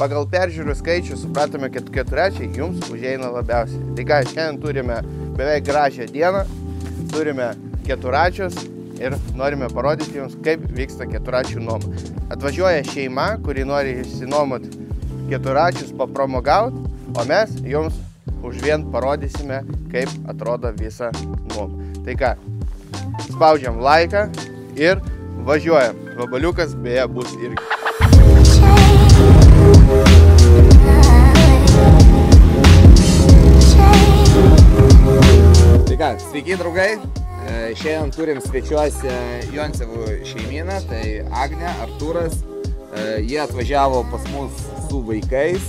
pagal peržiūrų skaičių supratome, kad keturračiai jums užeina labiausiai. Tai ką, šiandien turime beveik gražią dieną, turime keturračius ir norime parodyti jums, kaip vyksta keturračių nuoma. Atvažiuoja šeima, kuri nori išsinuomoti keturračius papramogauti, o mes jums už vien parodysime, kaip atrodo visa nuoma. Tai ką, spaudžiam laiką ir važiuojam. Vabaliukas beje bus irgi. Tai ką, sveiki draugai. Šiandien turim svečiuose Joncevų šeimyną, tai Agnė, Artūras. Jie atvažiavo pas mus su vaikais,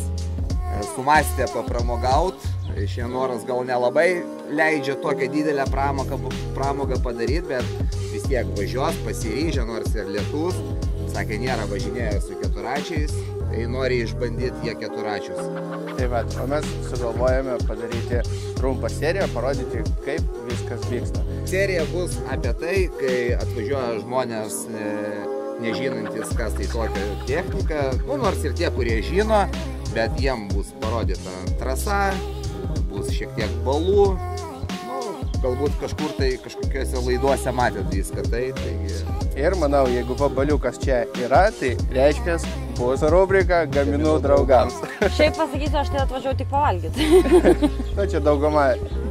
sumastė papramogaut. Šiandien oras gal nelabai leidžia tokią didelę pramogą padaryti, bet vis tiek važiuos, pasiryžę, nors ir lietus. Sakė, nėra važinėję su keturračiais, tai nori išbandyti jie keturračius. Tai va, o mes sugalvojame padaryti trumpą seriją, parodyti, kaip viskas vyksta. Serija bus apie tai, kai atvažiuoja žmonės nežinantis, kas tai tokia technika, nors ir tie, kurie žino, bet jiem bus parodyta trasa, bus šiek tiek balų, galbūt kažkur tai kažkokiuose laiduose matėt viską tai. Ir manau, jeigu vabaliukas čia yra, tai reiškia, bus rubrika Gaminu draugams. Šiaip pasakysiu, aš tai atvažiavau tik pavalgyti. Čia dauguma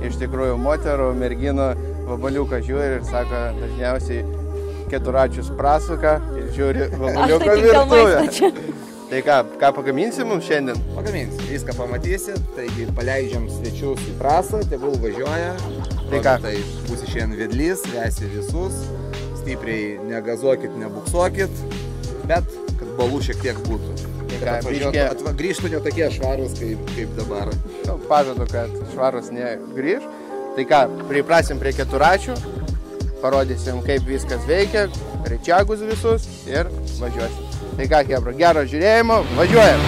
iš tikrųjų moterų, merginų vabaliuką žiūri ir sako, dažniausiai keturračius prasuka ir žiūri vabaliuką virtuvę. Tai ką pagaminsim mums šiandien? Pagaminsim, viską pamatysit, taigi paleidžiam svečius į trasą, tegul važiuoja. Tai ką? Tai bus šiandien vedlys, vesi visus, stipriai negazuokit, nebuksuokit, bet kad balų šiek tiek būtų. Grįžtų ne tokie švarus kaip dabar. Pažadu, kad švarus negrįž. Tai ką, priprasim prie keturračių, parodysim, kaip viskas veikia, rečiagus visus ir važiuosim. Tai ką, chebra, gero žiūrėjimo, važiuojam!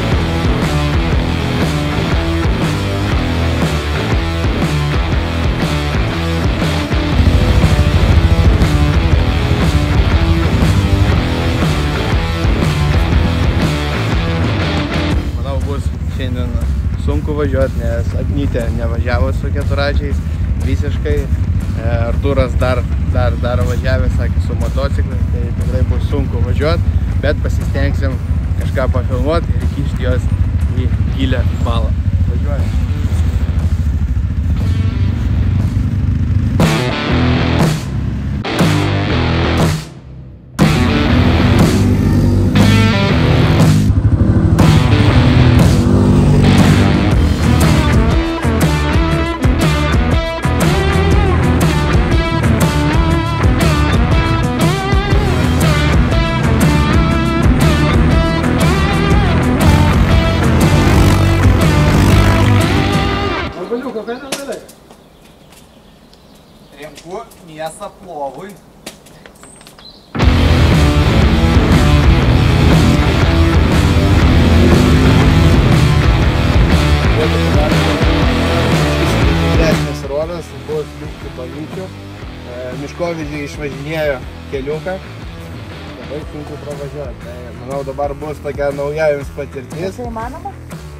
Manau, bus šiandien sunku važiuoti, nes Agnytė nevažiavo su keturračiais visiškai. Artūras dar važiavęs, sakė, su motociklu, tai tikrai bus sunku važiuoti. Bet pasistengsim kažką pafilmuoti ir įkišti jos į gilią balą. Važiuojam. Renku mėsą plovui. Didesnis ruožas, bus liukti pavyzdžių. Miškovežiai išvažinėjo keliuką. Labai sunku pravažiuoti. Tai, manau, dabar bus tokia nauja jums patirtis. Visai įmanoma?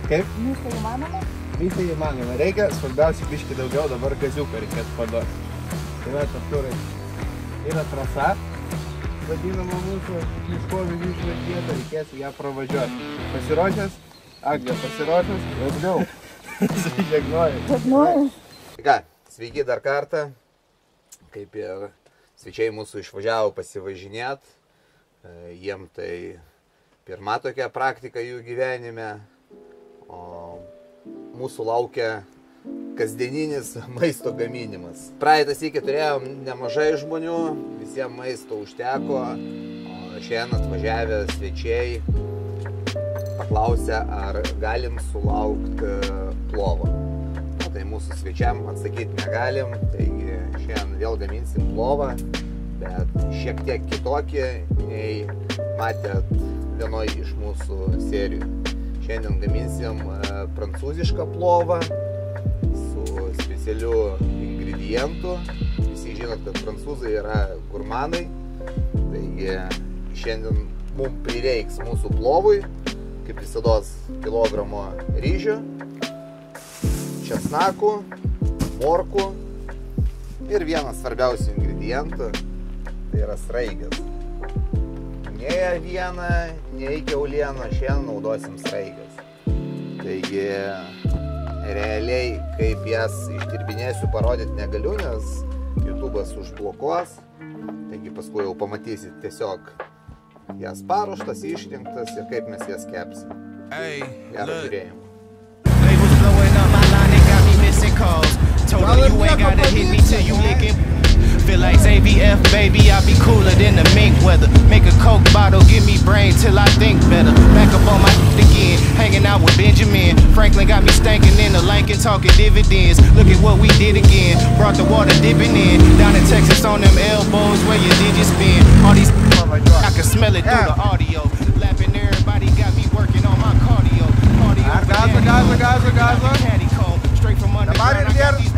Kaip? Visai įmanoma? Visai įmanoma. Reikia, svarbiausia biškį daugiau dabar gaziuką reikės paduoti. Tai va, Artūrai, yra trasa, vadinama mūsų miškovežių išvažinėta, reikės ją pravažiuoti. Pasiruošęs? Agnė, pasiruošęs? Daugiau. Žegnoju. Žegnoju. Tai ką, sveiki dar kartą. Kaip ir svečiai mūsų išvažiavo pasivažinėt. Jiem tai pirma tokia praktika jų gyvenime. O mūsų laukia kasdieninis maisto gaminimas. Praeitą sykį turėjom nemažai žmonių, visiems maisto užteko, o šiandien atvažiavę svečiai paklausė, ar galim sulaukti plovo. Tai mūsų svečiam atsakyti negalim, taigi šiandien vėl gaminsim plovą, bet šiek tiek kitokį nei matėt vienoj iš mūsų serijų. Šiandien gaminsim prancūzišką plovą su specialiu ingredientu. Visi žinot, kad prancūzai yra gurmanai, taigi šiandien mums prireiks mūsų plovui kaip visados, kilogramo ryžių, česnakų, morkų ir vienas svarbiausių ingredientų, tai yra sraigės. Nei avieną, nei kiaulieno, šiandien naudosim sraigės. Taigi, realiai, kaip jas išdirbinėsiu, parodyti negaliu, nes YouTube'as užblokuos. Taigi, paskui jau pamatysit tiesiog jas paruoštas, išrinktas ir kaip mes jas kepsim. Gerą žiūrėjimą. Feel like AVF, baby, I be cooler than the mink weather. Make a Coke bottle, give me brain till I think better. Back up on my again, hanging out with Benjamin. Franklin got me stanking in the Lincoln, talking dividends. Look at what we did again. Brought the water dipping in. Down in Texas on them elbows where your digits spin. All these I can smell it through the audio. Lapping everybody got me working on my cardio. Caddy comb, straight from underground. I got these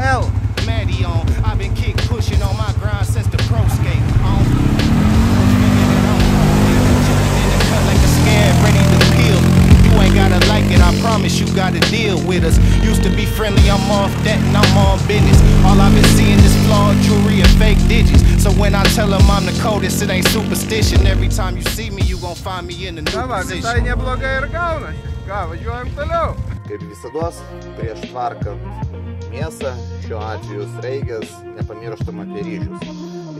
Maddie on. I've been kick pushing on my grind since the pro skate. Like a scab ready to peel. You ain't gotta like it, I promise you gotta deal with us. Used to be friendly, I'm off that and I'm on business. All I've been seeing is flawed jewelry and fake digits. So when I tell them I'm the coldest, it ain't superstition. Every time you see me, you gon' find me in a new position. Visai neblogai ir gaunasi. Ką, važiuojam toliau. Kaip visados, prieš tvarkant mėsą, šiuo atveju sraigės, nepamirštam apie ryžius.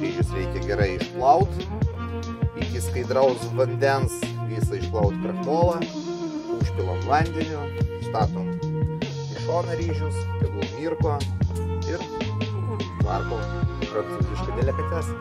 Ryžius reikia gerai išplauti, iki skaidraus vandens visą išplauti krakmolą, užpilam vandeniu, statom į šoną ryžius, tegul mirko ir tvarkom prancūzišką delikatesą.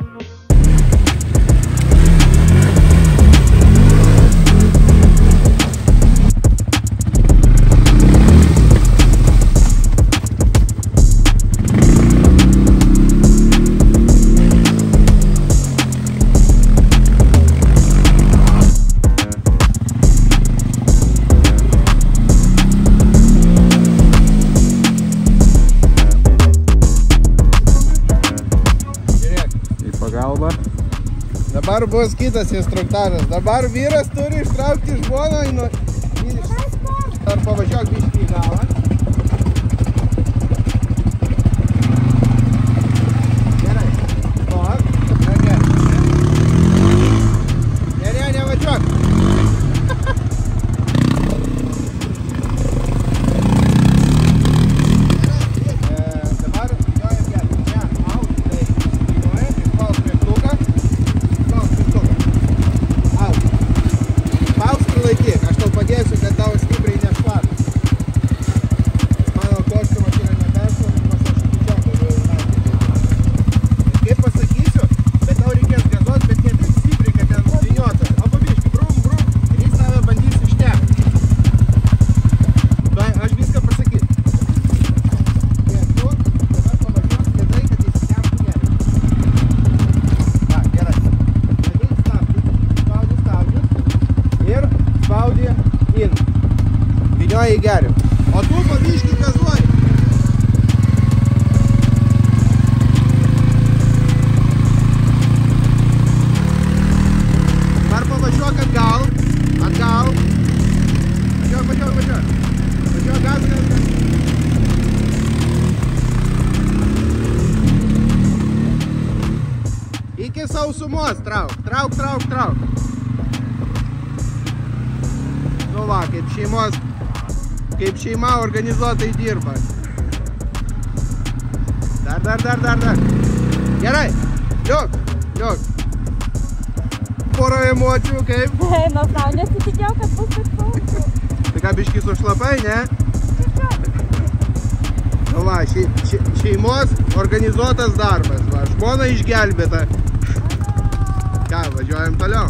Dabar bus kitas instruktažas. Dabar vyras turi ištraukti žmoną ar pavažiuok biškį į galą. Gerai. Ne, nevažiuok. Vynioji geriau. O tu pabiškį gazuoji. Dar pavažiuok atgal. Atgal. Važiuok. Važiuok gas. Iki sausumos trauk. Trauk. Nu va, kaip šeima organizuotai dirba. Dar. Gerai, liuk. Porą emocijų, kaip? Nors tau nesitikėjau, kad bus taip saugu. Tai ką, biškį sušlapai, ne? Nu va, šeimos organizuotas darbas, va, žmona išgelbėta. Ką, važiuojam toliau?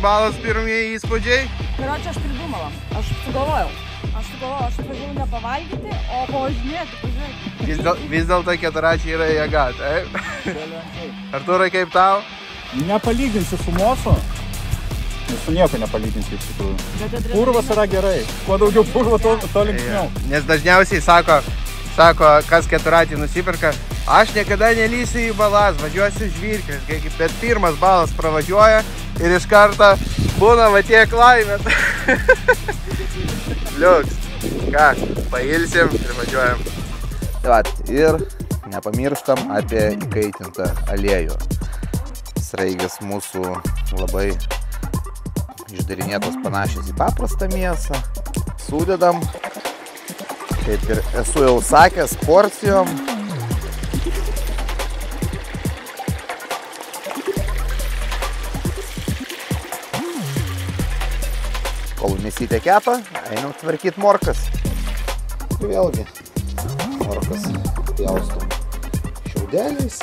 balas pirmieji įspūdžiai? Karočią, aš pridumala. Aš sugalvojau, aš atvažiavau ne pavalgyti, o pavažinėti, pažiūrėti. Vis dėlto keturračiai yra jėga, taip? Artūrai, kaip tau? Nepalyginsiu su Mosu. Su nieko nepalyginsiu iš tikrųjų. Purvas yra gerai. Kuo daugiau purvo, to linksmiau. Nes dažniausiai sako, kas keturratį nusipirka, aš niekada nelysiu į balas, važiuosiu žvyrklis, bet pirmas balas pravažiuoja ir iš karto būna va tiek laimės. Liuks, ką, pailsim ir važiuojam. Tai ir nepamirštam apie įkaitintą aliejų. Sraigės mūsų labai išdarinėtos panašios į paprastą mėsą. Sudedam, kaip ir esu jau sakęs, porcijom. Kol mėsytė kepa, einam tvarkyti morkas. Vėlgi, morkas pjaustom šiaudeliais.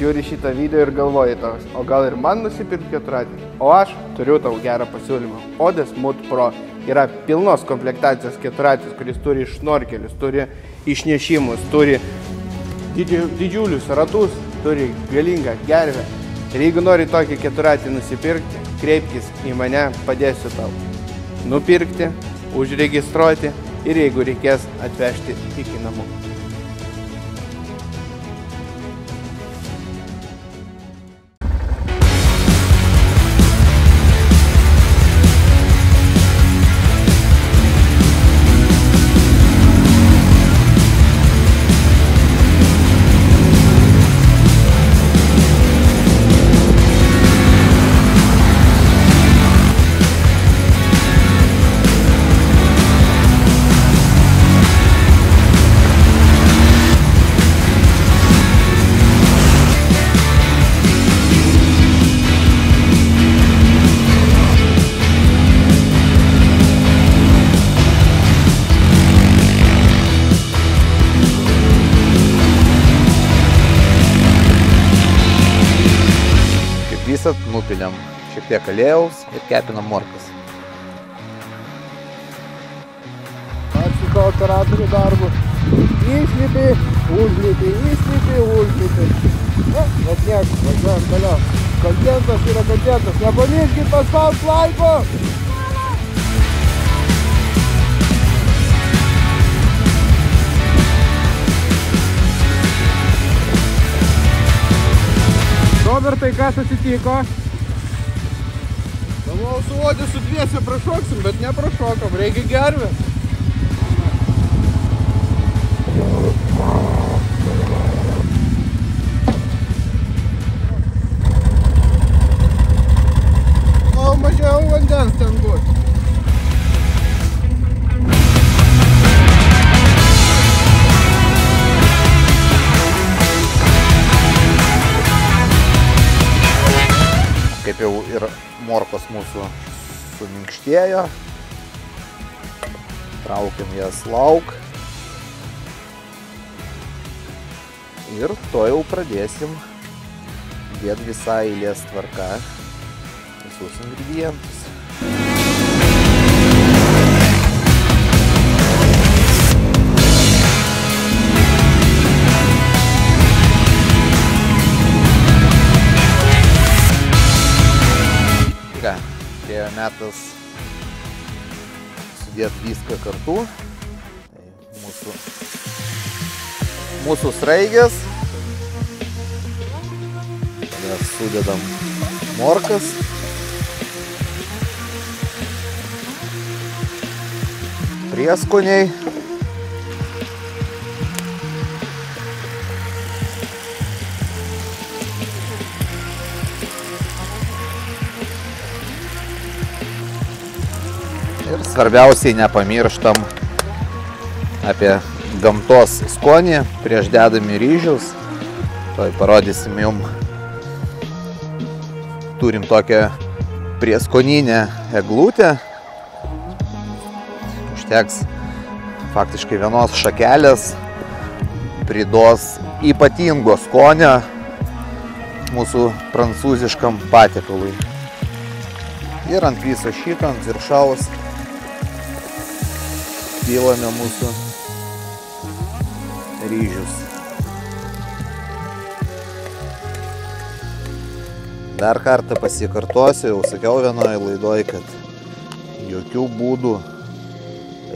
Žiūri šitą video ir galvoji toks, o gal ir man nusipirkti keturratį? O aš turiu tau gerą pasiūlymą. Odės Mud Pro yra pilnos komplektacijos keturratis, kuris turi šnorkelius, turi išnešimus, turi didžiulius ratus, turi galingą gervę. Ir jeigu nori tokį keturratį nusipirkti, kreipkis į mane, padėsiu tau nupirkti, užregistruoti ir jeigu reikės atvežti iki namų. Visat nupiliam šiek tiek aliejaus ir kepinam morkas. Ačiū to operatorių darbų. Išlipi, užlipi, išlipi, užlipi. Bet niek, važiuojam toliau. Kontentas yra kontentas. Nepamirškit paspaust laiko! Robertai, kas atsitiko? Galvojau, su Odėsu dviese prašoksim, bet neprašokom, reikia gervės. O mažiau vandens ten bus. Kaip jau ir morkos mūsų suminkštėjo, traukiam jas lauk ir to jau pradėsim dėti visą eilės tvarką visus ingredientus. Atėjo metas sudėti viską kartu. Tai mūsų sraigės. Mes sudedam morkas. Prieskoniai. Ir svarbiausiai nepamirštam apie gamtos skonį prieš dedami ryžius. Toj parodysim jum. Turim tokią prieskoninę eglutę. Užteks faktiškai vienos šakelės, priduos ypatingo skonio mūsų prancūziškam patiekalui. Ir ant viso šito, ant viršaus pilame mūsų ryžius. Dar kartą pasikartosiu, jau sakiau vienoje laidoje, kad jokių būdų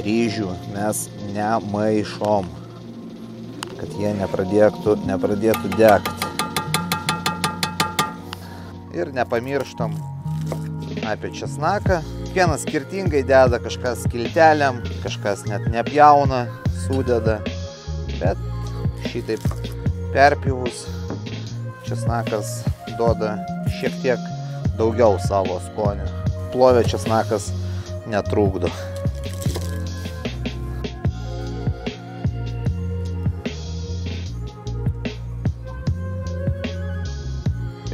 ryžių mes nemaišom, kad jie nepradėtų degti. Ir nepamirštam apie česnaką. Kiekvienas skirtingai deda, kažkas skiltelėm, kažkas net nepjauna, sudeda. Bet šitaip perpjuvus česnakas duoda šiek tiek daugiau savo skonio. Plovė česnakas netrukdo.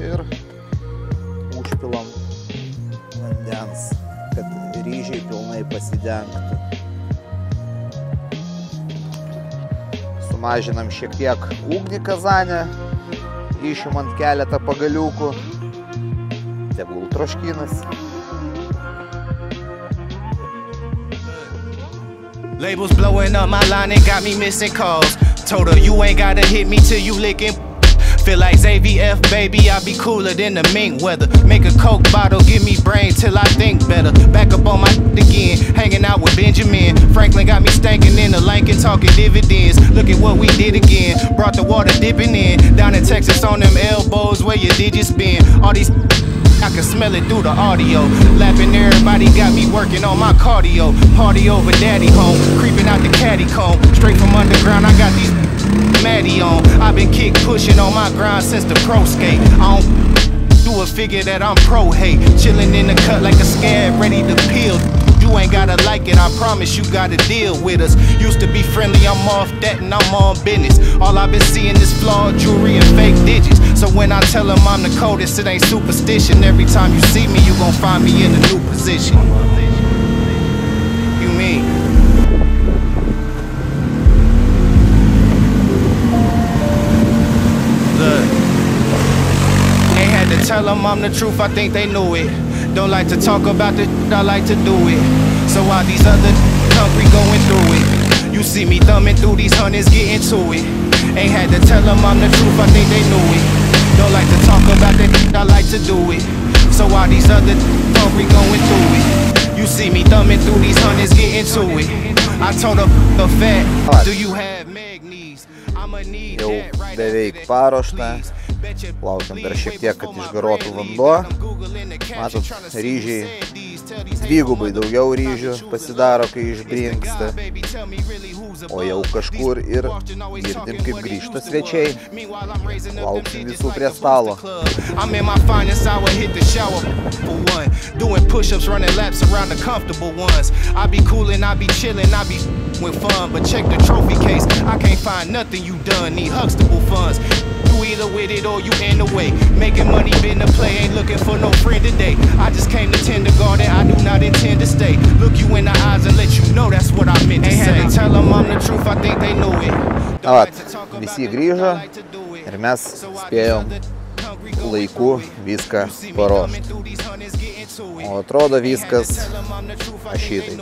Ir užpilam vandens, kad ryžiai pilnai pasidengtų. Sumažinam šiek tiek ugnį kazanę, išimant keletą pagaliukų. Tegul troškinas. Labels blowing up my line and got me missing calls. Told her you ain't gotta hit me till you licking. Feel like ZVF, baby, I be cooler than the mink weather. Make a Coke bottle, give me brain till I think better. Back up on my again, hanging out with Benjamin. Franklin got me stankin' in the Lincoln, talking dividends. Look at what we did again. Brought the water dipping in. Down in Texas on them elbows where your digits been. All these I can smell it through the audio. Lapping everybody got me working on my cardio. Party over daddy home, creeping out the caddy comb. Straight from underground, I got these Maddie on. I've been kick pushing on my grind since the pro skate. I don't do a figure that I'm pro hate. Chilling in the cut like a scab, ready to peel. You ain't gotta like it, I promise you gotta deal with us. Used to be friendly, I'm off that and I'm on business. All I've been seeing is flawed jewelry and fake digits. So when I tell them I'm the coldest, it ain't superstition. Every time you see me, you gon' find me in a new position. You mean? Look, ain't had to tell them I'm the truth, I think they knew it. Don't like to talk about the shit, I like to do it. So while these other hungry going through it, you see me thumbing through these hundreds, getting to it. Ain't had to tell them I'm the truth, I think they knew it. Don't like to talk about that shit, I like to do it. So while these other hungry going through it, you see me thumbing through these hundreds, getting to it. I told her the fat, do you have magnesium? I'ma need that right beveik paruošta. Laukiam dar šiek tiek, kad išgaruotų vanduo. Matot, ryžiai, dvigubai daugiau ryžių pasidaro, kai išbrinksta. O jau kažkur ir girdim, kaip grįžta svečiai. Lauksim visų prie stalo. Doing push-ups, running laps around the comfortable ones. I be coolin', I be chillin', I be with fun. But check the trophy case, I can't find nothing you done. Need Huxtable funds. You either with it or you in the way. Making money, been to play, ain't looking for no friend today. I just came to kindergarten, I do not intend to stay. Look you in the eyes and let you know that's what I meant to say. Ain't had to tell them I'm the truth, I think they knew it. Na vat, visi grįžo ir mes spėjom laiku viską paruošti. O atrodo viskas šitai.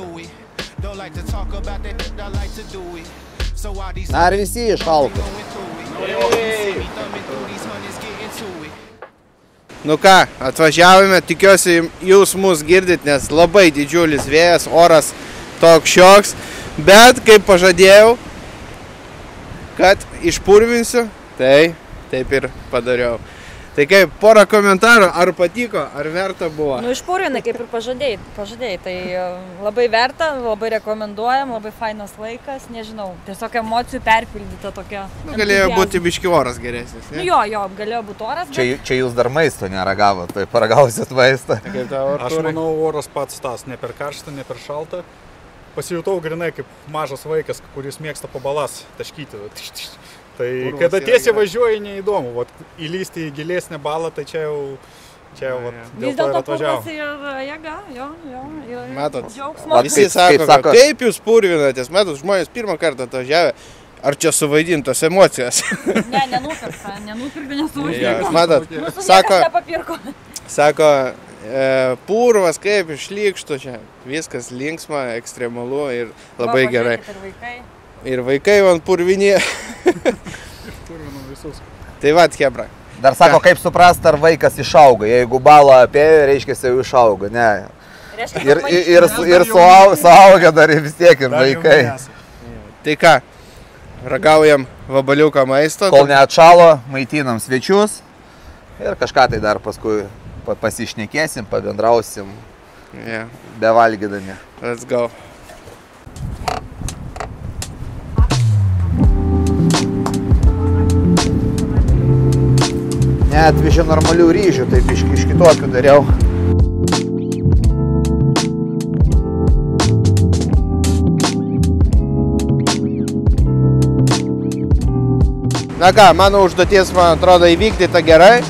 Ar visi išalko? Nu ką, atvažiavome, tikiuosi jūs mus girdit, nes labai didžiulis vėjas, oras toks šioks. Bet, kaip pažadėjau, kad išpurvinsiu, tai taip ir padariau. Tai kaip, porą komentarų, ar patiko, ar verta buvo? Nu, išpūrinai, kaip ir pažadėjai, tai labai verta, labai rekomenduojam, labai fainas laikas, nežinau, tiesiog emocijų perpildyta tokia. Nu, galėjo būti biški oras geresnis, ne? Jo, galėjo būti oras, bet... Čia jūs dar maisto neragavot, tai paragausit maistą. Aš manau, oras pats tas, ne per karštą, ne per šaltą. Pasijutau grinai kaip mažas vaikas, kuris mėgsta po balas taškyti. Tai kada tiesiai važiuoji, neįdomu. Vat, įlysti į gilesnę balą, tai čia jau dėl to ir atvažiavo. Vis dėlto ir jėga, jo. Matot, džiaugsmo. visi sako, kaip jūs purvinatės, matot, žmonės pirmą kartą atvažiavę, ar čia suvaidintos emocijos? Ne, nenupirka, nesuvažiavo. Matot, sako, purvas kaip iš lykštų čia, viskas linksma, ekstremalu ir labai gerai. Ir vaikai man purvinė. Purvinam visus. Tai vat, hebra. Dar sako, kaip suprast, ar vaikas išauga. Jeigu balą apėjo, reiškia, jau išauga. Ne. Ir suaugę dar vis tiek ir vaikai. Tai ką, ragaujam vabaliuką maisto. Kol neatšalo, maitinam svečius. Ir kažką tai dar paskui pasišnekėsim, pabendrausim, bevalgydami. Let's go. Neatvežė normalių ryžių, taip iš kitokių dariau. Na ką, mano užduotis, man atrodo, įvykdyta gerai.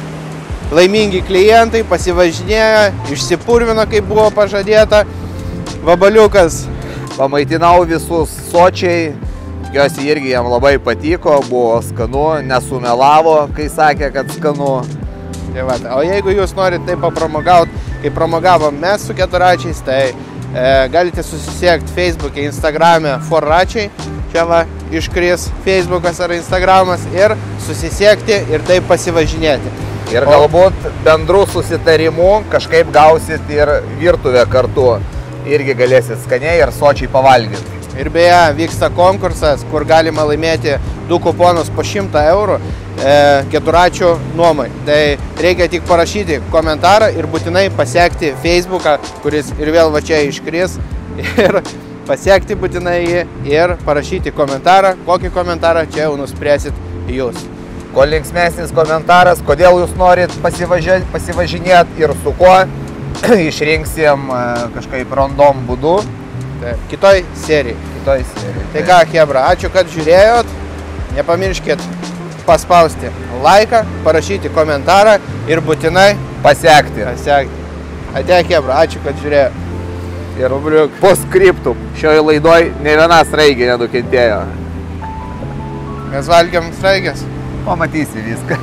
Laimingi klientai, pasivažinėjo, išsipurvino, kaip buvo pažadėta. Vabaliukas. Pamaitinau visus sočiai, tikiuosi irgi jam labai patiko, buvo skanu, nesumelavo, kai sakė, kad skanu. Tai va, o jeigu jūs norite taip papramogauti, kaip pramogavom mes su keturračiais, tai galite susisiekti Facebook'e, Instagram'e Forračiai. Čia va, iškris Facebook'as ar Instagram'as ir susisiekti ir taip pasivažinėti. Ir galbūt bendrų susitarimų kažkaip gausit ir virtuvę kartu. Irgi galėsit skaniai ir sočiai pavalgyti. Ir beje, vyksta konkursas, kur galima laimėti 2 kuponus po 100 eurų keturračių nuomai. Tai reikia tik parašyti komentarą ir būtinai pasiekti Facebook'ą, kuris ir vėl va čia iškris. Ir pasiekti būtinai jį ir parašyti komentarą. Kokį komentarą čia jau nuspręsit jūs. Kuo linksmesnis komentaras, kodėl jūs norit pasivažinėti ir su kuo, išrinksim kažkaip random būdu. Kitoj serijai. Tai ką, hebra, ačiū, kad žiūrėjot. Nepamirškit paspausti laiką, parašyti komentarą ir būtinai pasiekti. Ate, hebra, ačiū, kad žiūrėjot. Ir po skriptum, šioje laidoj ne viena sraigė nenukentėjo. Mes valgiam sraigės. Pamatysi viską.